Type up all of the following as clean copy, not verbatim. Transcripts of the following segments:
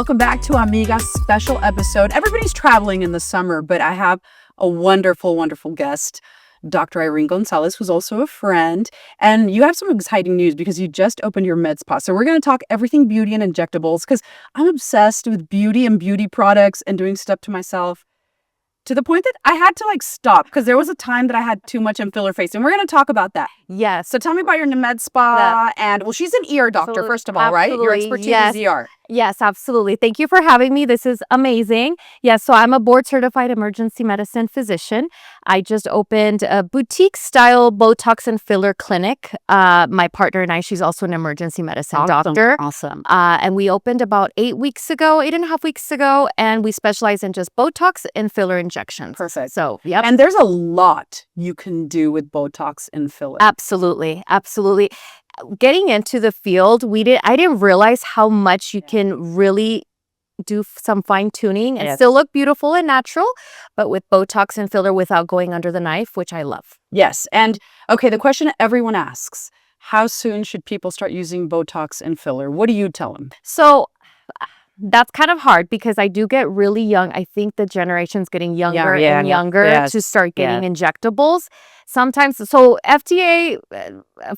welcome back to Amiga's special episode. Everybody's traveling in the summer, but I have a wonderful, wonderful guest, Dr. Irene González, who's also a friend. And you have some exciting news because you just opened your MedSpa. So we're going to talk everything beauty and injectables because I'm obsessed with beauty and beauty products and doing stuff to myself, to the point that I had to stop because there was a time that I had too much in filler face. And we're going to talk about that. Yes. So tell me about your MedSpa. And well, she's an ER doctor, first of all, right? Your expertise is ER. Yes, absolutely. Thank you for having me. This is amazing. Yes, so I'm a board certified emergency medicine physician. I just opened a boutique style Botox and filler clinic. My partner and I, she's also an emergency medicine doctor. Awesome. And we opened about 8.5 weeks ago, and we specialize in just Botox and filler injections. Perfect. So, yep. And there's a lot you can do with Botox and filler. Absolutely. Absolutely. Getting into the field, I didn't realize how much you can really do some fine tuning and still look beautiful and natural, but with Botox and filler without going under the knife, which I love. Yes. And okay, the question everyone asks, how soon should people start using Botox and filler? What do you tell them? So that's kind of hard because I do get really young. I think the generation's getting younger and younger to start getting injectables. Sometimes, so FDA,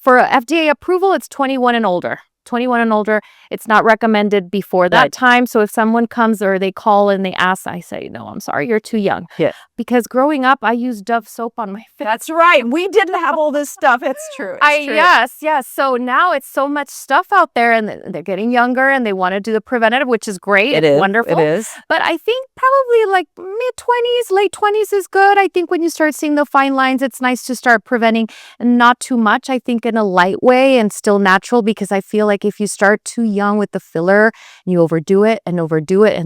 for FDA approval, it's 21 and older. 21 and older. It's not recommended before that time. So if someone comes or they call and they ask, I say, no, I'm sorry, you're too young. Yeah. Because growing up, I used Dove soap on my face. That's right. We didn't have all this stuff. It's true. It's true. Yes. So now it's so much stuff out there and they're getting younger and they want to do the preventative, which is great. It is. Wonderful. It is. But I think probably mid-20s, late 20s is good. I think when you start seeing the fine lines, it's nice to start preventing, not too much. I think in a light way and still natural, because I feel like if you start too young with the filler and you overdo it, and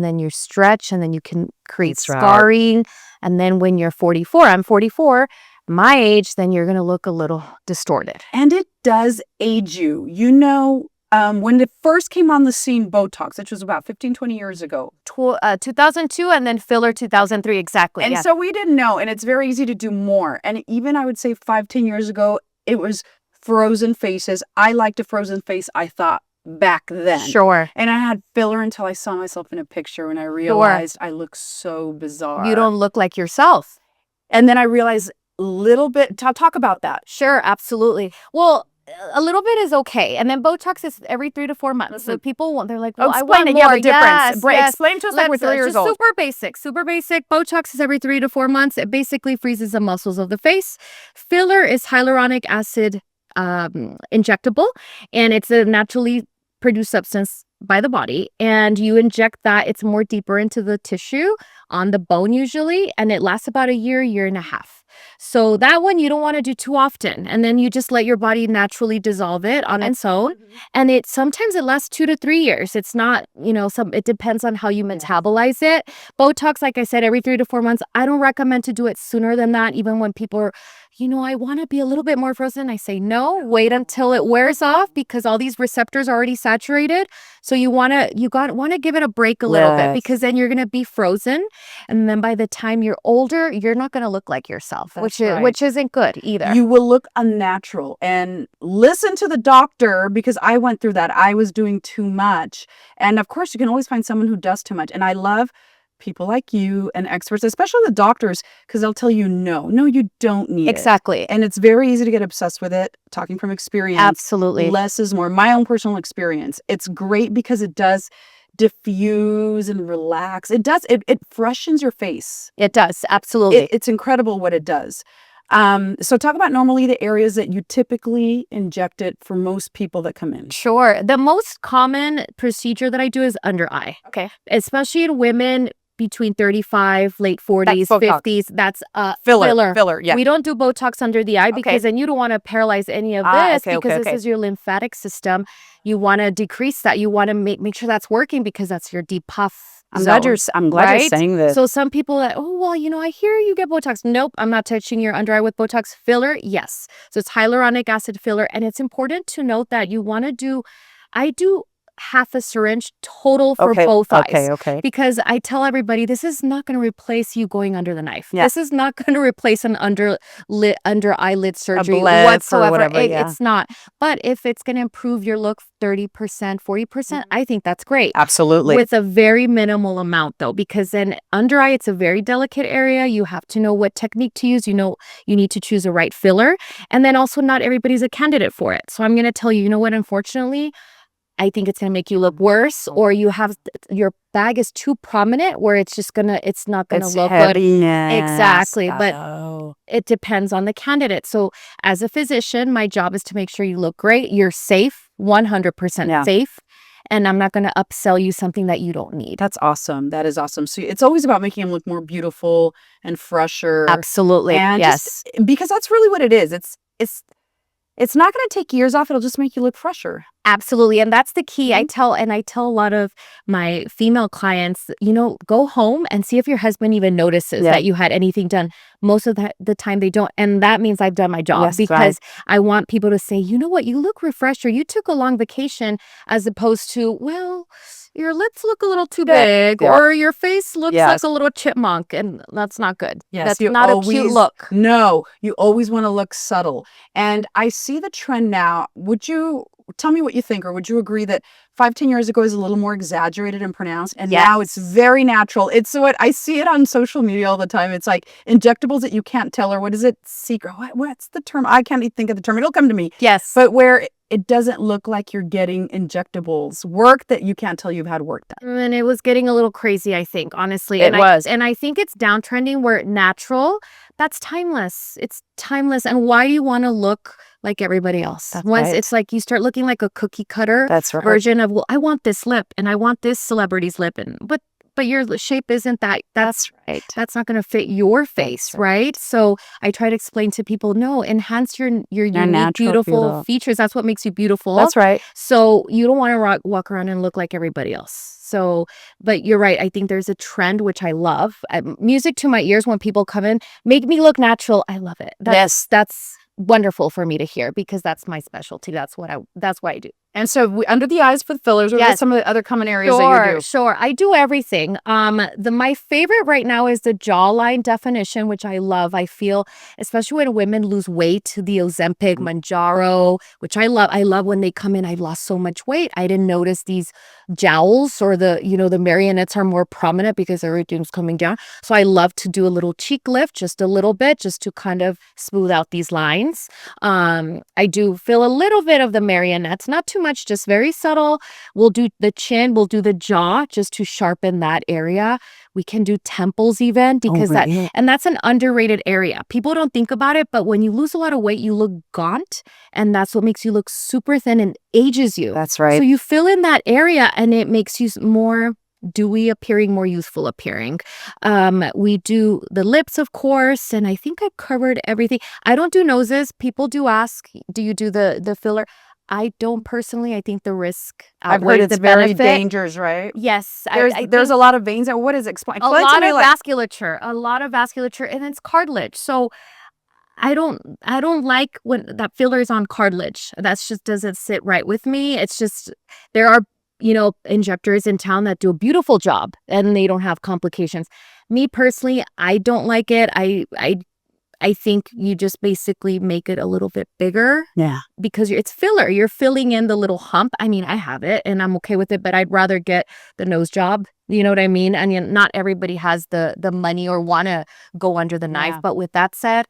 then you stretch and then you can create scarring. And then when you're 44, I'm 44, my age, then you're going to look a little distorted. And it does age you. You know, when it first came on the scene, Botox, which was about 15, 20 years ago. 2002 and then filler 2003, exactly. And so we didn't know, and it's very easy to do more. And even I would say 5, 10 years ago, it was frozen faces. I liked a frozen face, I thought, back then. Sure. And I had filler until I saw myself in a picture and I realized I look so bizarre. You don't look like yourself. And then I realized a little bit, talk about that. Sure, absolutely. Well, a little bit is okay. And then Botox is every 3 to 4 months. So people they're like, well, I want more. The difference. Explain to us like we're 3 years old. Super basic. Botox is every 3 to 4 months. It basically freezes the muscles of the face. Filler is hyaluronic acid injectable, and it's a naturally produced substance by the body, and you inject that. It's more deeper into the tissue on the bone usually, and it lasts about a year and a half. So that one you don't want to do too often, and then you just let your body naturally dissolve it on its own. And sometimes it lasts 2 to 3 years. It's not, it depends on how you metabolize it. Botox, like I said, every 3 to 4 months. I don't recommend to do it sooner than that. Even when people are, I want to be a little bit more frozen, I say no, wait until it wears off, because all these receptors are already saturated. So you want to give it a break a little bit, because then you're going to be frozen, and then by the time you're older, you're not going to look like yourself, which isn't good either. You will look unnatural. And listen to the doctor, because I went through that. I was doing too much. And of course, you can always find someone who does too much. And I love people like you and experts, especially the doctors, because they'll tell you, no, you don't need it. Exactly. And it's very easy to get obsessed with it. Talking from experience. Absolutely. Less is more. My own personal experience. It's great because it does diffuse and relax. It freshens your face. It does. Absolutely. It's incredible what it does. So talk about normally the areas that you typically inject it for most people that come in. Sure. The most common procedure that I do is under eye. Okay. Especially in women between 35, late 40s, 50s. That's filler. Filler, yeah. We don't do Botox under the eye because then you don't want to paralyze any of this, because this is your lymphatic system. You want to decrease that. You want to make sure that's working, because that's your deep puff. I'm glad you're saying this. So some people that, I hear you get Botox. Nope, I'm not touching your under eye with Botox. Filler, yes. So it's hyaluronic acid filler. And it's important to note that you want to do, I do half a syringe total for both eyes. Okay. Because I tell everybody, this is not going to replace you going under the knife. Yeah. This is not going to replace an under eyelid surgery bleb or whatsoever. whatever, It's not. But if it's going to improve your look 30%, 40%, I think that's great. Absolutely. With a very minimal amount, though, because then under eye, it's a very delicate area. You have to know what technique to use. You know, you need to choose a right filler. And then also, not everybody's a candidate for it. So I'm going to tell you, you know what, unfortunately, I think it's going to make you look worse, or you have your bag is too prominent where it's not going to look heaviness. good. Exactly. But Oh. it depends on the candidate. So as a physician, my job is to make sure you look great. You're safe, 100% safe. And I'm not going to upsell you something that you don't need. That's awesome. That is awesome. So it's always about making them look more beautiful and fresher. Absolutely. And yes. because that's really what it is. It's not going to take years off. It'll just make you look fresher. Absolutely. And that's the key. I tell a lot of my female clients, you know, go home and see if your husband even notices that you had anything done. Most of the time they don't. And that means I've done my job, because I want people to say, you know what, you look refreshed, or you took a long vacation, as opposed to, well, your lips look a little too big, or your face looks like a little chipmunk, and that's not good. Yes, that's not a cute look. No, you always want to look subtle. And I see the trend now. Would you tell me what you think, or would you agree that 5-10 years ago is a little more exaggerated and pronounced, and now it's very natural? It's what I see it on social media all the time. It's like injectables that you can't tell, or what is it? Secret. What's the term? I can't even think of the term. It'll come to me. Yes. But where it doesn't look like you're getting injectables work that you can't tell you've had work done. And it was getting a little crazy, I think, honestly. It was. And I think it's downtrending where natural, that's timeless. It's timeless. And why do you want to look like everybody else? Once it's like you start looking like a cookie cutter version of, well, I want this lip and I want this celebrity's lip, but your shape isn't that. That's not going to fit your face, right? So I try to explain to people, no, enhance your unique, beautiful features. That's what makes you beautiful. That's right. So you don't want to walk around and look like everybody else. So, but you're right. I think there's a trend, which I love. Music to my ears when people come in, make me look natural. I love it. That's wonderful for me to hear, because that's my specialty. That's what I do. And so under the eyes for the fillers, what are some of the other common areas that you do? Sure. I do everything. My favorite right now is the jawline definition, which I love. I feel, especially when women lose weight, the Ozempic, Manjaro, which I love. I love when they come in, I've lost so much weight. I didn't notice these jowls, or the marionettes are more prominent because everything's coming down. So I love to do a little cheek lift, just a little bit, just to kind of smooth out these lines. I do feel a little bit of the marionettes, not too much, just very subtle. We'll do the chin, we'll do the jaw, just to sharpen that area. We can do temples even, because that's an underrated area. People don't think about it, but when you lose a lot of weight, you look gaunt, and that's what makes you look super thin and ages you. That's right. So you fill in that area and it makes you more dewy appearing, more youthful appearing. We do the lips, of course, and I think I've covered everything. I don't do noses. People do ask, do you do the filler? I don't personally. I think the risk outweighs I've heard it's the benefit. very dangerous, right? Yes. There's a lot of veins. What is it? Explain. A lot of vasculature, and it's cartilage. So I don't like when that filler is on cartilage. That's just doesn't sit right with me. It's just, there are, injectors in town that do a beautiful job and they don't have complications. Me personally, I don't like it. I think you just basically make it a little bit bigger. Yeah. Because it's filler. You're filling in the little hump. I mean, I have it and I'm okay with it, but I'd rather get the nose job. You know what I mean? And not everybody has the money or want to go under the knife. But with that said,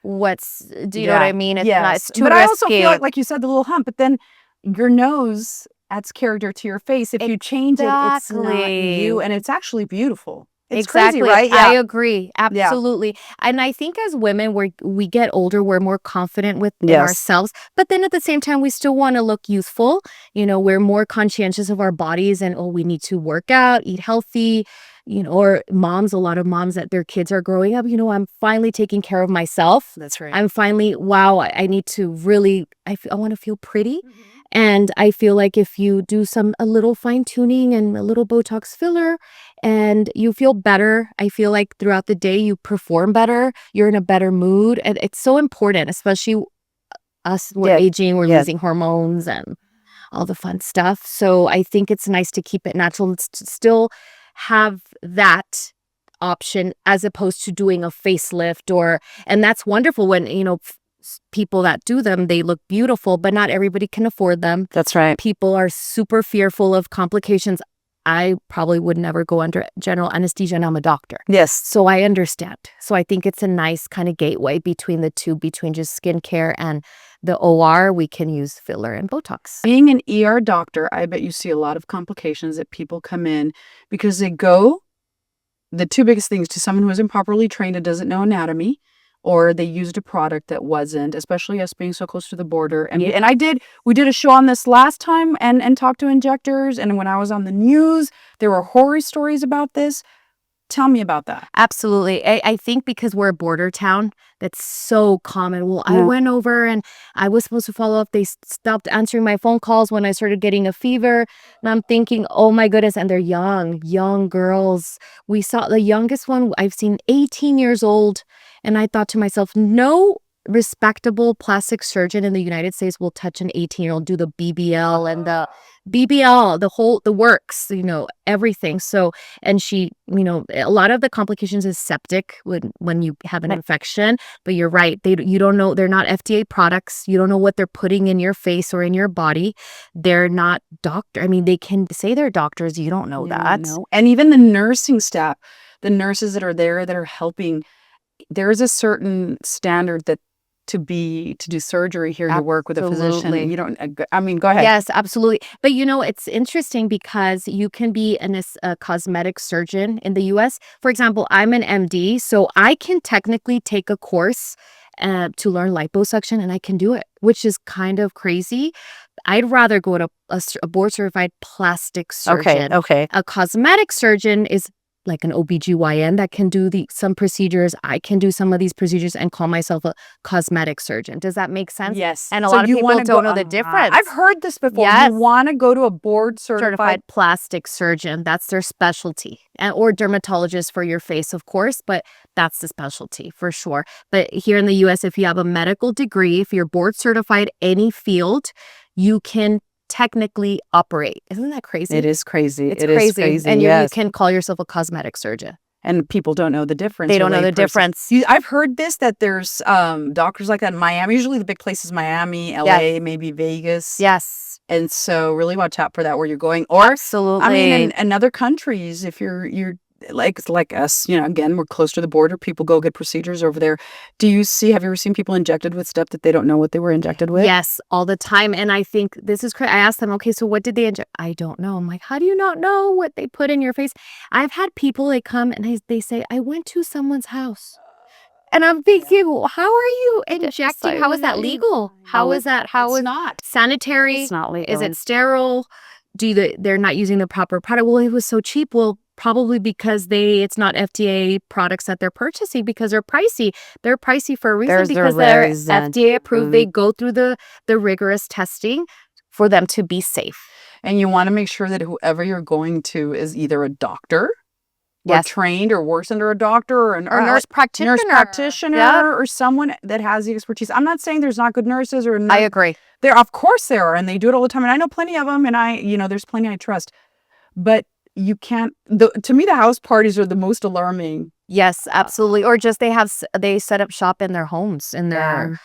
do you know what I mean? It's too risky. I also feel like you said, the little hump, but then your nose adds character to your face. If you change it, it's not you, and it's actually beautiful. It's crazy, right? Yeah. I agree. Absolutely. Yeah. And I think as women, we get older, we're more confident with ourselves. But then at the same time, we still want to look youthful. We're more conscientious of our bodies, and we need to work out, eat healthy. Or moms, a lot of moms that their kids are growing up, I'm finally taking care of myself. That's right. I'm finally, I need to really, I want to feel pretty. Mm-hmm. And I feel like if you do a little fine tuning and a little Botox filler and you feel better, I feel like throughout the day you perform better, you're in a better mood. And it's so important, especially us, we're aging, we're losing hormones, and all the fun stuff. So I think it's nice to keep it natural and still have that option as opposed to doing a facelift and that's wonderful when, people that do them, they look beautiful, but not everybody can afford them. That's right. People are super fearful of complications. I probably would never go under general anesthesia, and I'm a doctor. Yes. So I understand. So I think it's a nice kind of gateway between the two, between just skincare and the OR. We can use filler and Botox. Being an ER doctor, I bet you see a lot of complications that people come in because the two biggest things to someone who isn't properly trained and doesn't know anatomy, or they used a product that wasn't, especially us being so close to the border. And we did a show on this last time and talked to injectors. And when I was on the news, there were horror stories about this. Tell me about that. Absolutely. I think because we're a border town, that's so common. Well, I went over and I was supposed to follow up. They stopped answering my phone calls when I started getting a fever. And I'm thinking, oh my goodness. And they're young girls. We saw the youngest one I've seen 18 years old. And I thought to myself, no respectable plastic surgeon in the United States will touch an 18-year-old, do the BBL and the the works, everything. So, and she, a lot of the complications is septic when you have an infection, but you're right. You don't know, they're not FDA products. You don't know what they're putting in your face or in your body. They're not doctor. I mean, they can say they're doctors. You don't know that. And even the nursing staff, the nurses that are there that are helping, there is a certain standard that to do surgery here, to work with a physician. You don't, go ahead. Yes, absolutely. But it's interesting because you can be a cosmetic surgeon in the US. For example, I'm an MD, so I can technically take a course to learn liposuction, and I can do it, which is kind of crazy. I'd rather go to a board certified plastic surgeon. Okay. A cosmetic surgeon is like an OBGYN that can do some procedures. I can do some of these procedures and call myself a cosmetic surgeon. Does that make sense? Yes. And a lot of people don't know the difference. I've heard this before. Yes. You want to go to a board certified plastic surgeon. That's their specialty. Or dermatologist for your face, of course, but that's the specialty for sure. But here in the US, if you have a medical degree, if you're board certified any field, you can technically operate. Isn't that crazy? It is crazy. It's crazy. And you can call yourself a cosmetic surgeon. And people don't know the difference. They don't know the difference. I've heard this, that there's doctors like that in Miami. Usually the big places, Miami, LA, maybe Vegas. Yes. And so really watch out for that where you're going. Or, absolutely. In other countries, if you're like us, again, we're close to the border. People go get procedures over there. Have you ever seen people injected with stuff that they don't know what they were injected with? Yes, all the time. And I think this is crazy. I asked them, okay, so what did they inject? I don't know. I'm like, how do you not know what they put in your face? I've had people, they come and they say, I went to someone's house. And I'm thinking, how are you injecting? How is that legal? How is that? How is not sanitary? It's not legal. Is it sterile? They're not using the proper product? Well, it was so cheap. Well, probably because it's not FDA products that they're purchasing because they're pricey. They're pricey for a reason because they're FDA approved. They go through the rigorous testing for them to be safe. And you want to make sure that whoever you're going to is either a doctor, or trained or works under a doctor or a nurse practitioner or someone that has the expertise. I'm not saying there's not good nurses or I agree. Of course there are, and they do it all the time. And I know plenty of them, and there's plenty I trust. But you can't, to me, the house parties are the most alarming. Yes, absolutely. Or just they set up shop in their homes, in their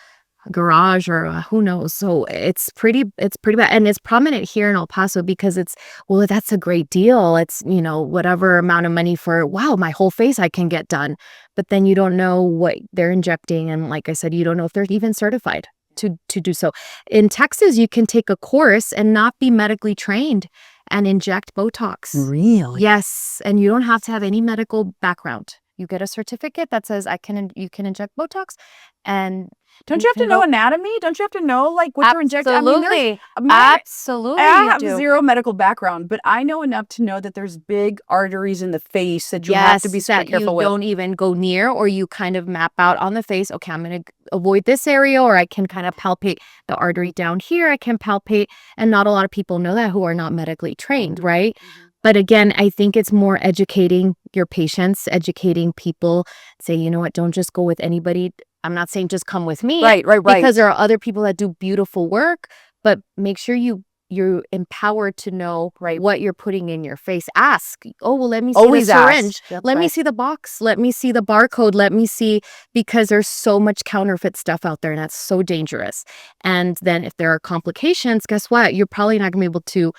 garage, or who knows. So it's pretty bad. And it's prominent here in El Paso because that's a great deal. It's, whatever amount of money for, wow, my whole face I can get done. But then you don't know what they're injecting. And like I said, you don't know if they're even certified to do so. In Texas, you can take a course and not be medically trained and inject Botox. Really? Yes. And you don't have to have any medical background. You get a certificate that says you can inject Botox. And don't you have to know anatomy? Don't you have to know what you're injecting? Absolutely. Absolutely. I have zero medical background, but I know enough to know that there's big arteries in the face that you have to be super careful with. You don't even go near, or you kind of map out on the face. Okay, I'm going to avoid this area, or I can kind of palpate the artery down here. I can palpate, and not a lot of people know that who are not medically trained, right? Mm-hmm. But again, I think it's more educating your patients, educating people. Say, you know what, don't just go with anybody. I'm not saying just come with me. Right. Because there are other people that do beautiful work, but make sure you you're empowered to know what you're putting in your face. Ask. Oh, well, let me see Always the ask. syringe. That's Let me right. see the box. Let me see the barcode. Let me see, because there's so much counterfeit stuff out there, and that's so dangerous. And then if there are complications, guess what? You're probably not going to be able to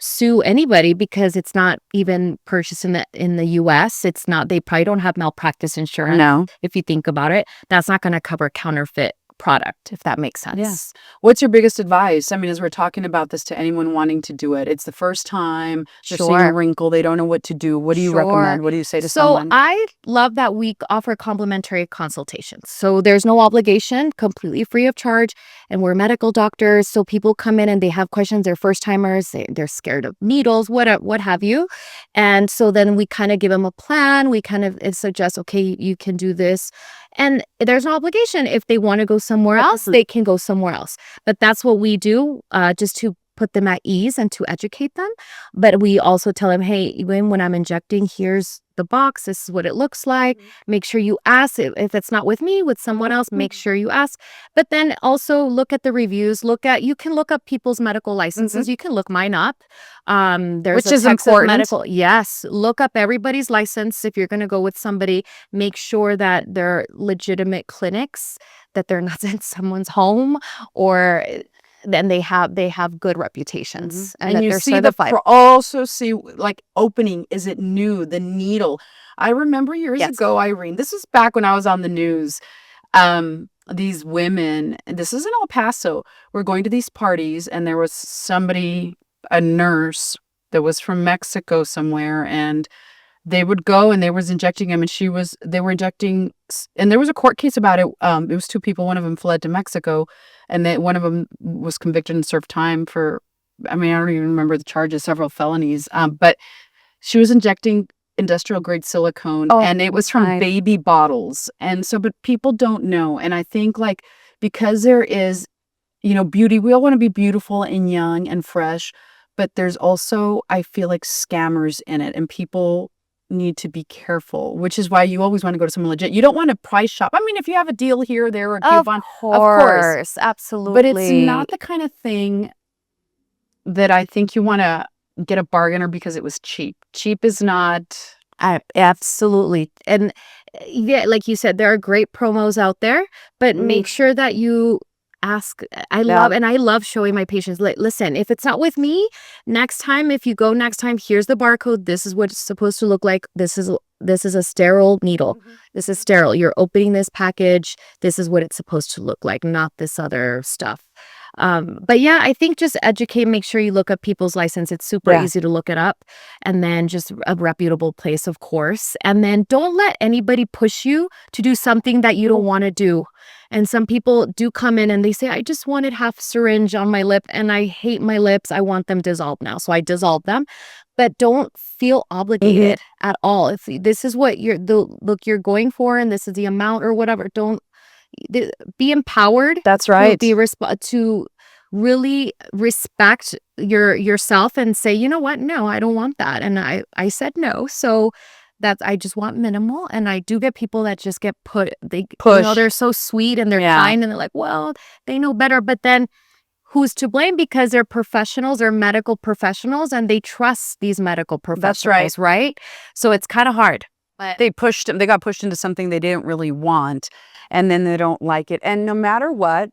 sue anybody because it's not even purchased in the US. It's not, they probably don't have malpractice insurance. No. If you think about it, that's not going to cover counterfeit product, if that makes sense. Yes. What's your biggest advice? I mean, as we're talking about this to anyone wanting to do it, it's the first time they're seeing a Sure. wrinkle, they don't know what to do. What do you Sure. recommend? What do you say to So someone? I love that we offer complimentary consultations. So there's no obligation, completely free of charge. And we're medical doctors. So people come in and they have questions. They're first timers. They're scared of needles, what have you. And so then we kind of give them a plan. We kind of suggest, okay, you can do this. And there's no obligation. If they want to go somewhere else, they can go somewhere else. But that's what we do, just to put them at ease and to educate them. But we also tell them, hey, even when I'm injecting, here's the box. This is what it looks like. Make sure you ask. If it's not with me, with someone else, make sure you ask. But then also look at the reviews. You can look up people's medical licenses. You can look mine up. There's Which a is Texas important. medical. Yes. Look up everybody's license. If you're going to go with somebody, make sure that they're legitimate clinics, that they're not in someone's home, or then they have good reputations, and that you they're see certified. also see like opening. Is it new? The needle. I remember years ago, Irene. This was back when I was on the news. These women, and this is in El Paso, were going to these parties, and there was somebody, a nurse that was from Mexico somewhere, and they would go and they was injecting him, and they were injecting, and there was a court case about it. It was two people. One of them fled to Mexico, and one of them was convicted and served time for, I mean, I don't even remember the charges, several felonies. But she was injecting industrial grade silicone, and it was from baby bottles. And so, but people don't know. And I think like, because there is, beauty, we all want to be beautiful and young and fresh, but there's also, I feel like, scammers in it, and people need to be careful, which is why you always want to go to someone legit. You don't want to price shop. I mean, if you have a deal here, there, or a coupon, of course, absolutely. but it's not the kind of thing that I think you want to get a bargainer because it was cheap. Cheap is not. Absolutely. And yeah, like you said, there are great promos out there, but make sure that you ask. I love showing my patients, like, listen, if it's not with me, next time, if you go next time, here's the barcode. This is what it's supposed to look like. This is a sterile needle. This is sterile. You're opening this package. This is what it's supposed to look like, not this other stuff. But yeah, I think just educate, make sure you look up people's license. It's super easy to look it up, and then just a reputable place, of course. And then don't let anybody push you to do something that you don't want to do. And some people do come in and they say, I just wanted half syringe on my lip and I hate my lips. I want them dissolved now. So I dissolve them. But don't feel obligated at all. If this is what you're going for, and this is the amount or whatever, don't be empowered. That's right. To really respect yourself and say, you know what? No, I don't want that. And I said no. So I just want minimal. And I do get people that just get push. They're so sweet and they're kind and they're like, well, they know better. But then who's to blame? Because they're professionals or medical professionals, and they trust these medical professionals. That's right. So it's kind of hard. But they got pushed into something they didn't really want, and then they don't like it. And no matter what,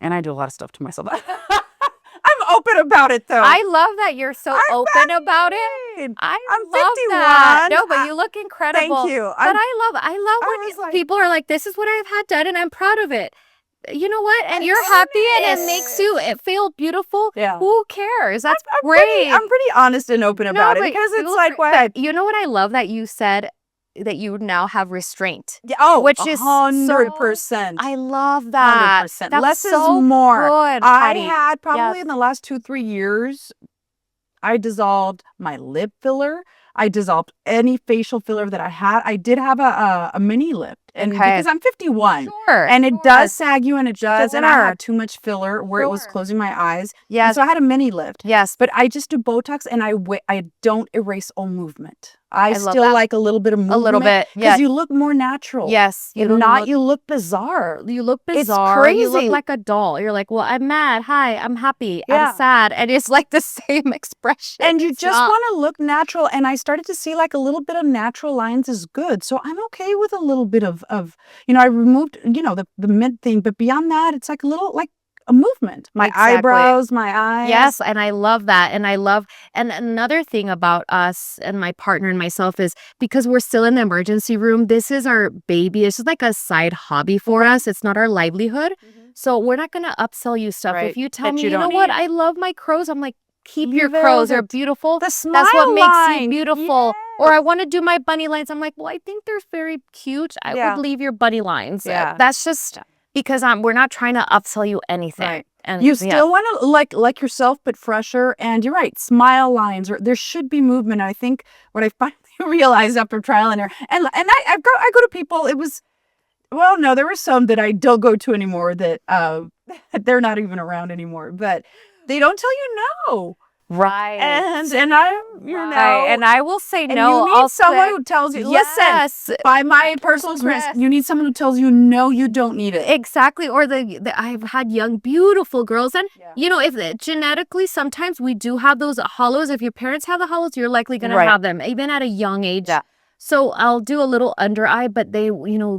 and I do a lot of stuff to myself. I'm open about it, though. I love that you're so open about it. I'm 51. That. No, but you look incredible. Thank you. But I love when people are like, this is what I've had done, and I'm proud of it. You know what? And you're happy, and it makes you feel beautiful. Yeah. Who cares? That's great. I'm pretty honest and open about it, because it's like, what? You know what I love that you said? That you now have restraint. Yeah, which is 100%. I love that. 100%. Less is more. Good, I had probably in the last 2-3 years, I dissolved my lip filler. I dissolved any facial filler that I had. I did have a mini lip, and because I'm 51, and it does sag you, and it does, and I had too much filler where it was closing my eyes. Yes, so I had a mini lift. Yes, but I just do Botox, and I don't erase all movement. I love still that. like a little bit of A movement. little bit. Because Yeah. you look more natural. Yes. If not, you look bizarre. You look It's bizarre. You look crazy. like a doll. You're like, well, I'm mad. Hi, I'm happy. Yeah. I'm sad. And it's like the same expression. And you It's just not- want to look natural. And I started to see like a little bit of natural lines is good. So I'm okay with a little bit of I removed, the mid thing. But beyond that, it's like a little like a movement. My Exactly. eyebrows, my eyes. Yes, and I love that. And another thing about us and my partner and myself is because we're still in the emergency room, this is our baby. It's just like a side hobby for us. It's not our livelihood. So we're not going to upsell you stuff. Right. If you tell That me, you you know don't what, need. I love my crows, I'm like, keep your Leave crows. it. They're beautiful. The smile That's what makes you line. beautiful. Or I want to do my bunny lines. I'm like, well, I think they're very cute. I Yeah. would leave your bunny lines. Yeah. That's just because we're not trying to upsell you anything. Right. And You still want to like yourself, but fresher. And you're right, smile lines, or there should be movement. I think what I finally realized after trial and error, and I go to people. It was, well, no, there were some that I don't go to anymore that they're not even around anymore. But they don't tell you no. Right. And I, and I will say and no. you need I'll someone say, who tells you, yes. listen, by my personal experience, Yes. you need someone who tells you, no, you don't need it. Exactly. Or I've had young, beautiful girls. And, Yeah. if genetically, sometimes we do have those hollows. If your parents have the hollows, you're likely going to have them, even at a young age. Yeah. So I'll do a little under eye, but they,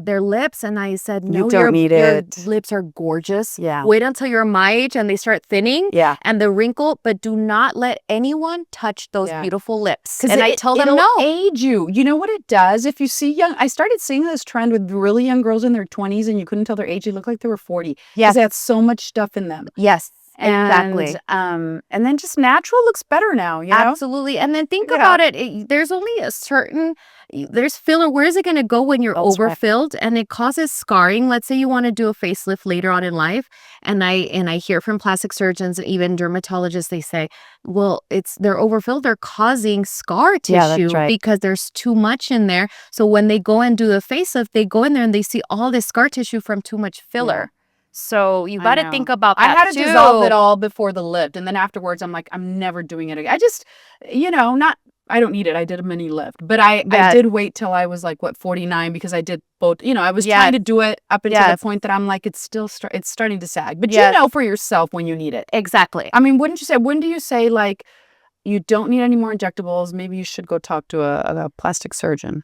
their lips. And I said, no, You don't need your it. lips are gorgeous. Yeah. Wait until you're my age and they start thinning. Yeah. And the wrinkle, but do not let anyone touch those beautiful lips. And I tell them it'll no. age you. You know what it does? If you see I started seeing this trend with really young girls in their 20s and you couldn't tell their age. They looked like they were 40. Yes. Because they had so much stuff in them. Yes. Exactly. And then just natural looks better now, Absolutely. And then think about it. There's only there's filler. Where is it going to go when you're overfilled? And it causes scarring. Let's say you want to do a facelift later on in life. And I hear from plastic surgeons and even dermatologists, they say, well, they're overfilled. They're causing scar tissue because there's too much in there. So when they go and do the facelift, they go in there and they see all this scar tissue from too much filler. So you got to think about that. I had to dissolve it all before the lift. And then afterwards, I'm like, I'm never doing it again. I just, I don't need it. I did a mini lift. But I did wait till I was like, 49, because I did both. I was trying to do it up until the point that I'm like, it's still, it's starting to sag. But you know for yourself when you need it. Exactly. I mean, when do you say like, you don't need any more injectables? Maybe you should go talk to a plastic surgeon.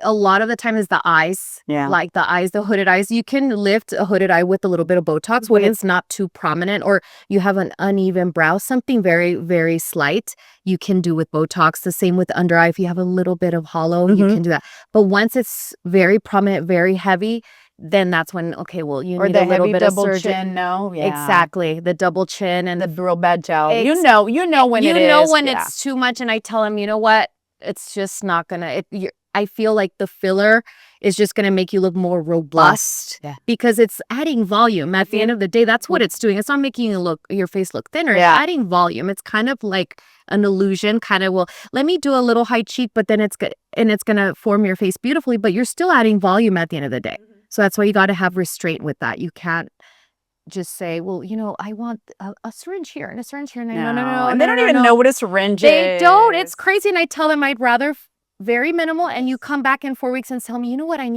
A lot of the time is the eyes. Yeah. Like the eyes, the hooded eyes. You can lift a hooded eye with a little bit of Botox when it's not too prominent, or you have an uneven brow, something very, very slight, you can do with Botox. The same with under eye. If you have a little bit of hollow, you can do that. But once it's very prominent, very heavy, then that's when, okay, well, you need a little bit of surgery. Chin, no? Yeah. Exactly. The double chin and the real bad jowl. You know when it's too much. And I tell them, you know what? It's just not gonna. I feel like the filler is just going to make you look more robust because it's adding volume. At the end of the day, that's what it's doing. It's not making your face look thinner. It's adding volume. It's kind of like an illusion. Kind of, well, let me do a little high cheek, but then it's good and it's going to form your face beautifully. But you're still adding volume at the end of the day. So that's why you got to have restraint with that. You can't just say, well, I want a syringe here and a syringe here. No. And they don't even know what a syringe is. They don't. It's crazy. And I tell them I'd rather very minimal, and you come back in 4 weeks and tell me, you know what, I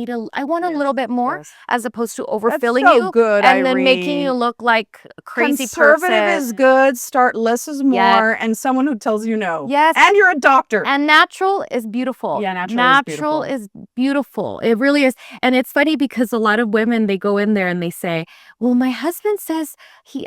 want a little bit more, as opposed to overfilling you good, and Irene. then making you look like a crazy Conservative person. is good. Start less is more, and someone who tells you no. Yes, and you're a doctor. And natural is beautiful. Yeah, natural is beautiful. It really is. And it's funny because a lot of women, they go in there and they say, well, my husband says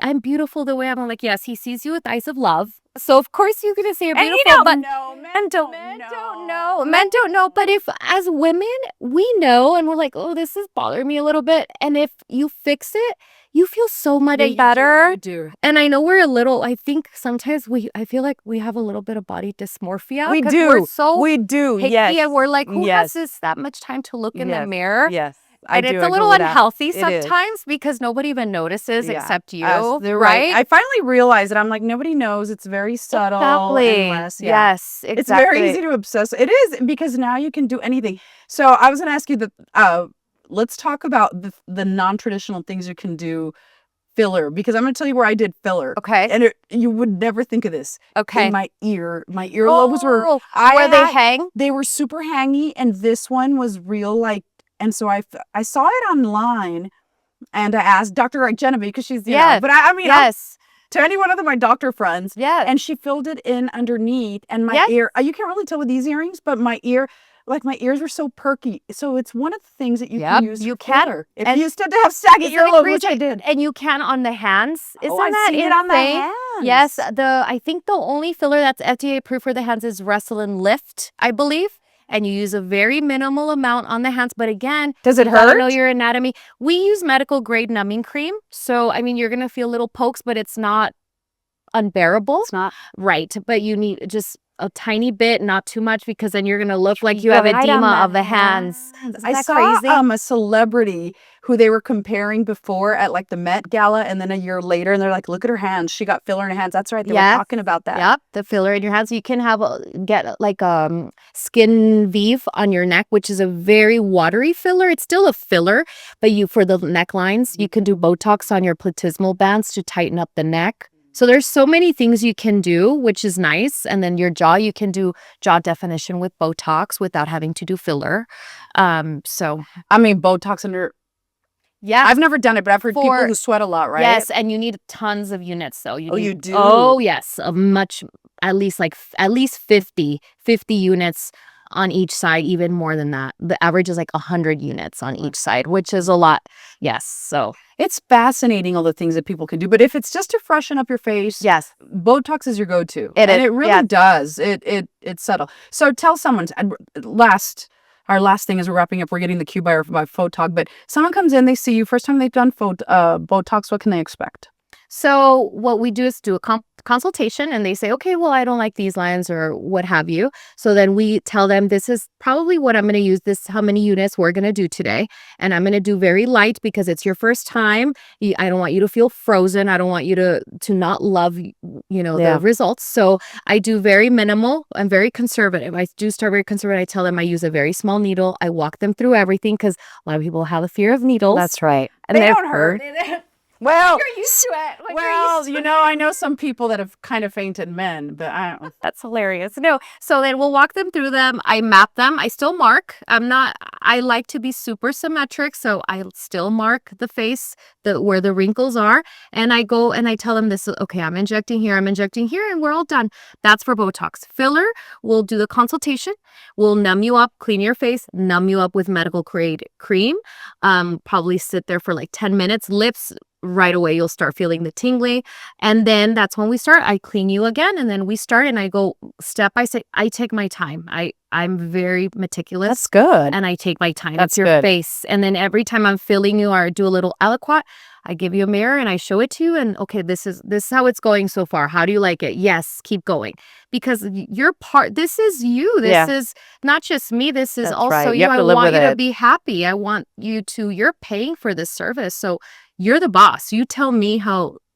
I'm beautiful the way I'm like, yes, he sees you with eyes of love. So of course you're gonna say you're beautiful, but men don't know. Men don't know. But if as women we know, and we're like, oh, this is bothering me a little bit, and if you fix it, you feel so much better. You do. And I know we're a little. I think sometimes I feel like we have a little bit of body dysmorphia. We do. We're so we do. picky, yes. And we're like, who has that much time to look in the mirror? Yes. And it's a little unhealthy sometimes because nobody even notices except you, right? I finally realized that I'm like, nobody knows. It's very subtle. Exactly. Yes, exactly. It's very easy to obsess. It is, because now you can do anything. So I was going to ask you let's talk about the non-traditional things you can do filler because I'm going to tell you where I did filler. Okay. And you would never think of this. Okay. In my earlobes were they hang? They were super hangy, and this one was real like. And so I saw it online, and I asked Dr. Genevieve because she's but I mean yes. to any one of my doctor friends, and she filled it in underneath, and my ear. You can't really tell with these earrings, but my ears were so perky. So it's one of the things that you can use. You can if you used to have saggy earlobes, which I did, and you can on the hands. Isn't that insane? On the hands. Yes, I think the only filler that's FDA approved for the hands is Wrestle and Lift, I believe. And you use a very minimal amount on the hands. But again, does it hurt? I don't know your anatomy. We use medical grade numbing cream. So, I mean, you're going to feel little pokes, but it's not unbearable. It's not. Right. But you need just a tiny bit, not too much, because then you're going to look like you have edema of the hands. I saw a celebrity who they were comparing before at like the Met Gala, and then a year later, and they're like, look at her hands. She got filler in her hands. That's right. They were talking about that. Yep, the filler in your hands. You can get like skin weave on your neck, which is a very watery filler. It's still a filler, but for the necklines, you can do Botox on your platysmal bands to tighten up the neck. So there's so many things you can do, which is nice. And then your jaw, you can do jaw definition with Botox without having to do filler. So I mean, Botox under. Yeah, I've never done it, but I've heard people who sweat a lot, right? Yes, and you need tons of units, though. You do? Oh, yes, at least 50 units on each side, even more than that. The average is like 100 units on each side, which is a lot. Yes, so it's fascinating all the things that people can do. But if it's just to freshen up your face, yes, Botox is your go-to, and it really does. It's subtle. So tell someone. Our last thing as we're wrapping up, we're getting the cue by Photog. But someone comes in, they see you first time they've done Botox. What can they expect? So what we do is do a consultation, and they say, okay, well, I don't like these lines or what have you. So then we tell them, this is probably what I'm going to use, this how many units we're going to do today. And I'm going to do very light because it's your first time. I don't want you to feel frozen. I don't want you to not love, the results. So I do very minimal. I'm very conservative. I do start very conservative. I tell them I use a very small needle. I walk them through everything because a lot of people have a fear of needles. That's right. And they don't hurt. Well, you're used to it. I know some people that have kind of fainted men, but I don't. That's hilarious. No, so then we'll walk them through them. I map them. I still mark. I like to be super symmetric, so I still mark the face, where the wrinkles are, and I go and I tell them this. Okay, I'm injecting here, and we're all done. That's for Botox. Filler, we'll do the consultation. We'll numb you up, clean your face, numb you up with medical grade cream. Probably sit there for like 10 minutes. Lips. Right away you'll start feeling the tingling, and then that's when we start. I clean you again, and then we start, and I go step by step. I take my time. I'm very meticulous. That's good. And I take my time. That's your good. Face, and then every time I'm filling you or I do a little aliquot, I give you a mirror and I show it to you, and okay, this is how it's going so far. How do you like it? Yes, keep going, because you're part. This is you. This is not just me. This is also you. I want you to be happy. I want you to. You're paying for this service, so you're the boss. You tell me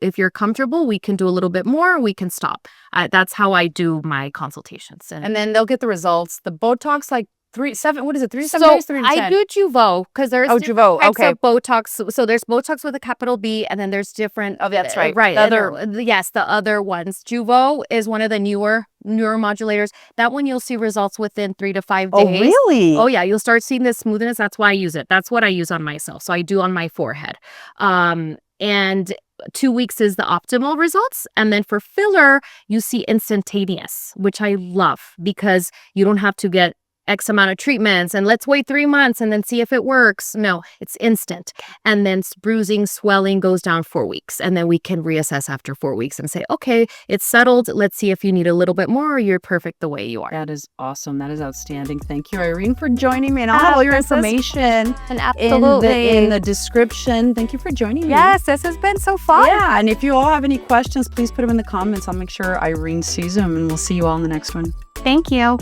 if you're comfortable, we can do a little bit more, we can stop. That's how I do my consultations. And then they'll get the results. The Botox, like 3 to 7 days, 3 to 10? I do Jeuveau because there's Jeuveau. Types of Botox. So there's Botox with a capital B, and then there's different. Oh, that's right. Right. The other ones. Jeuveau is one of the newer neuromodulators. That one you'll see results within 3 to 5 days. Oh, really? Oh, yeah. You'll start seeing this smoothness. That's why I use it. That's what I use on myself. So I do on my forehead. And 2 weeks is the optimal results. And then for filler, you see instantaneous, which I love because you don't have to get X amount of treatments and let's wait 3 months and then see if it works. No, it's instant. And then bruising, swelling goes down 4 weeks. And then we can reassess after 4 weeks and say, okay, it's settled. Let's see if you need a little bit more or you're perfect the way you are. That is awesome. That is outstanding. Thank you, Irene, for joining me. And I'll have all your information in the description. Thank you for joining me. Yes, this has been so fun. Yeah, and if you all have any questions, please put them in the comments. I'll make sure Irene sees them, and we'll see you all in the next one. Thank you.